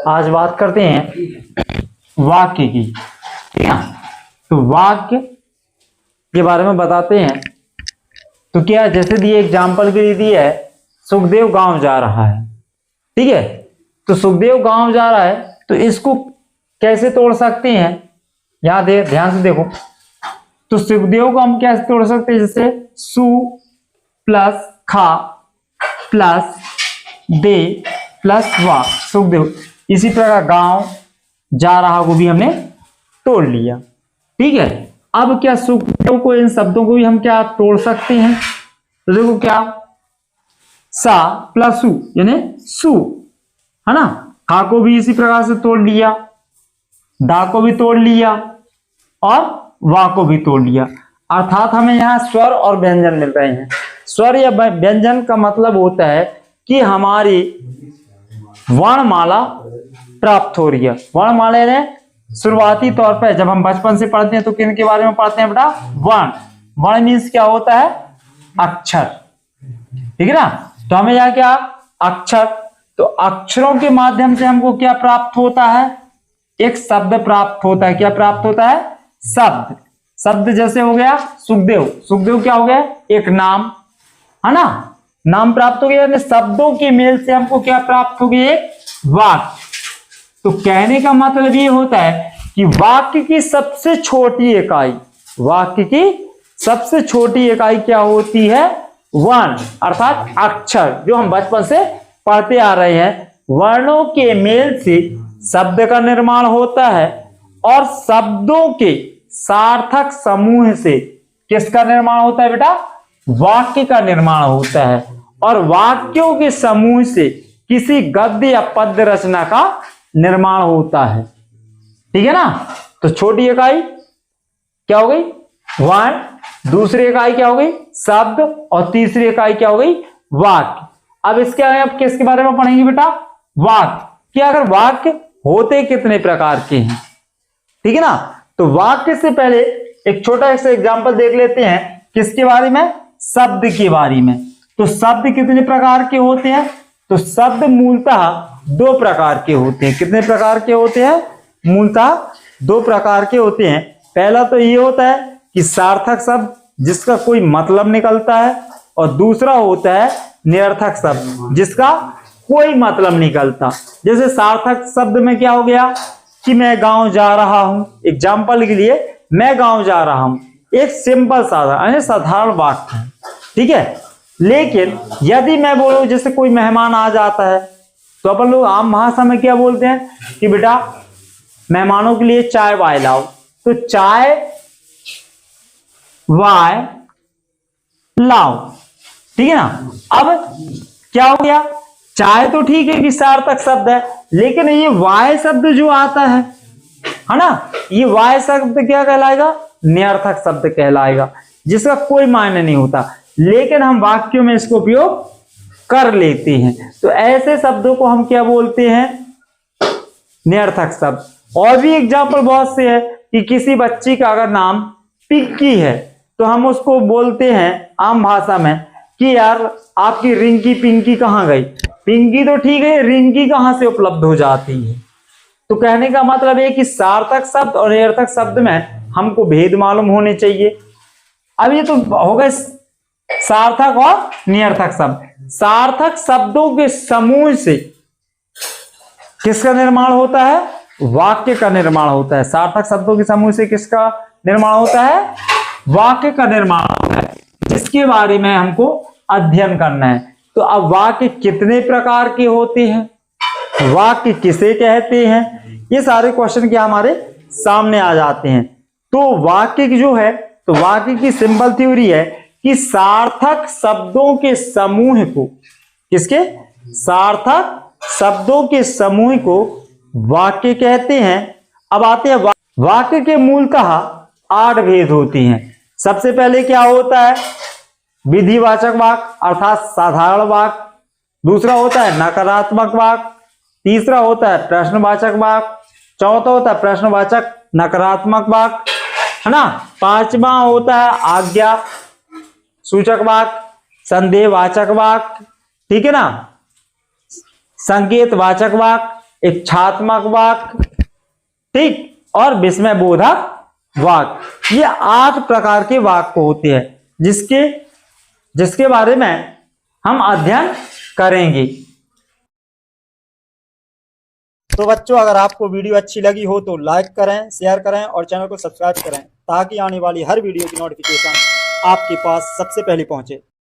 आज बात करते हैं वाक्य की, ठीक है। तो वाक्य के बारे में बताते हैं। तो क्या जैसे दिए एग्जाम्पल के लिए दिया है, सुखदेव गांव जा रहा है, ठीक है। तो सुखदेव गांव जा रहा है, तो इसको कैसे तोड़ सकते हैं, यहां ध्यान से देखो। तो सुखदेव को हम कैसे तोड़ सकते हैं, जैसे सु प्लस खा प्लस दे प्लस वा, सुखदेव। इसी प्रकार गांव जा रहा को भी हमने तोड़ लिया, ठीक है। अब क्या सुखदेव को, इन शब्दों को भी हम क्या तोड़ सकते हैं। तो देखो क्या, सा प्लस सु यानी सु, है ना। खा को भी इसी प्रकार से तोड़ लिया, दा को भी तोड़ लिया और वा को भी तोड़ लिया। अर्थात हमें यहाँ स्वर और व्यंजन मिल रहे हैं। स्वर या व्यंजन का मतलब होता है कि हमारी वर्णमाला प्राप्त हो रही है। वर्णमाला ने शुरुआती तौर पर जब हम बचपन से पढ़ते हैं तो किन के बारे में पढ़ते हैं बेटा, वर्ण। वर्ण मीन्स क्या होता है, अक्षर, ठीक है ना। तो हमें यहाँ क्या, अक्षर। तो अक्षरों के माध्यम से हमको क्या प्राप्त होता है, एक शब्द प्राप्त होता है। क्या प्राप्त होता है, शब्द। शब्द जैसे हो गया सुखदेव, सुखदेव क्या हो गया, एक नाम, है ना। नाम प्राप्त हो गया, शब्दों के मेल से हमको क्या प्राप्त हो गया, एक वाक्य। तो कहने का मतलब ये होता है कि वाक्य की सबसे छोटी इकाई, वाक्य की सबसे छोटी इकाई क्या होती है, वर्ण, अर्थात अक्षर, जो हम बचपन से पढ़ते आ रहे हैं। वर्णों के मेल से शब्द का निर्माण होता है और शब्दों के सार्थक समूह से किसका निर्माण होता है बेटा, वाक्य का निर्माण होता है। और वाक्यों के समूह से किसी गद्य या पद्य रचना का निर्माण होता है, ठीक है ना। तो छोटी इकाई क्या हो गई, वर्ण। दूसरी इकाई क्या हो गई, शब्द। और तीसरी इकाई क्या हो गई, वाक्य। अब इसके आगे अब किसके बारे में पढ़ेंगे बेटा, वाक्य। क्या अगर वाक्य होते कितने प्रकार के हैं, ठीक है ना। तो वाक्य से पहले एक छोटा सा एग्जांपल देख लेते हैं, किसके बारे में, शब्द के बारे में। तो शब्द कितने प्रकार के होते हैं, तो शब्द मूलतः दो प्रकार के होते हैं। कितने प्रकार के होते हैं, मूलतः दो प्रकार के होते हैं। पहला तो ये होता है कि सार्थक शब्द जिसका कोई मतलब निकलता है, और दूसरा होता है निरर्थक शब्द जिसका कोई मतलब निकलता। जैसे सार्थक शब्द में क्या हो गया कि मैं गांव जा रहा हूं, एग्जाम्पल के लिए मैं गांव जा रहा हूं, एक सिंपल साधारण वाक्य है, ठीक है। लेकिन यदि मैं बोलूं जैसे कोई मेहमान आ जाता है, तो अपन लोग आम भाषा में क्या बोलते हैं कि बेटा मेहमानों के लिए चाय वाय लाओ। तो चाय वाय लाओ, ठीक है ना। अब क्या हो गया, चाय तो ठीक है कि सार्थक शब्द है, लेकिन ये वाय शब्द जो आता है ना, ये वाय शब्द क्या कहलाएगा, निरर्थक शब्द कहलाएगा, जिसका कोई मायने नहीं होता, लेकिन हम वाक्यों में इसको उपयोग कर लेते हैं। तो ऐसे शब्दों को हम क्या बोलते हैं, निरर्थक शब्द। और भी एग्जाम्पल बहुत से है कि किसी बच्ची का अगर नाम पिंकी है, तो हम उसको बोलते हैं आम भाषा में कि यार आपकी रिंकी पिंकी कहाँ गई। पिंकी तो ठीक है, रिंकी कहाँ से उपलब्ध हो जाती है। तो कहने का मतलब है कि सार्थक शब्द और निरर्थक शब्द में हमको भेद मालूम होने चाहिए। अब ये तो हो गए सार्थक और निरर्थक शब्द। सार्थक शब्दों के समूह से किसका निर्माण होता है, वाक्य का निर्माण होता है। सार्थक शब्दों के समूह से किसका निर्माण होता है, वाक्य का निर्माण होता है, जिसके बारे में हमको अध्ययन करना है। तो अब वाक्य कितने प्रकार के होते हैं, वाक्य किसे कहते हैं, ये सारे क्वेश्चन क्या हमारे सामने आ जाते हैं। तो वाक्य की जो है, तो वाक्य की सिंपल थ्योरी है कि सार्थक शब्दों के समूह को, किसके, सार्थक शब्दों के समूह को वाक्य कहते हैं। अब आते हैं वाक्य के मूलतः 8 भेद होते हैं। सबसे पहले क्या होता है, विधिवाचक वाक्य अर्थात साधारण वाक्य। दूसरा होता है नकारात्मक वाक्य। तीसरा होता है प्रश्नवाचक वाक्य। चौथा होता है प्रश्नवाचक नकारात्मक वाक्य, है ना। पांचवा होता है आज्ञा सूचक वाक्य, संदेहवाचक वाक्य, ठीक है ना, संकेतवाचक वाक्य, इच्छात्मक वाक्य, ठीक, और विस्मयबोधक वाक्य। ये 8 प्रकार के वाक्य होते हैं जिसके बारे में हम अध्ययन करेंगे। तो बच्चों, अगर आपको वीडियो अच्छी लगी हो तो लाइक करें, शेयर करें और चैनल को सब्सक्राइब करें ताकि आने वाली हर वीडियो की नोटिफिकेशन आपके पास सबसे पहले पहुंचे।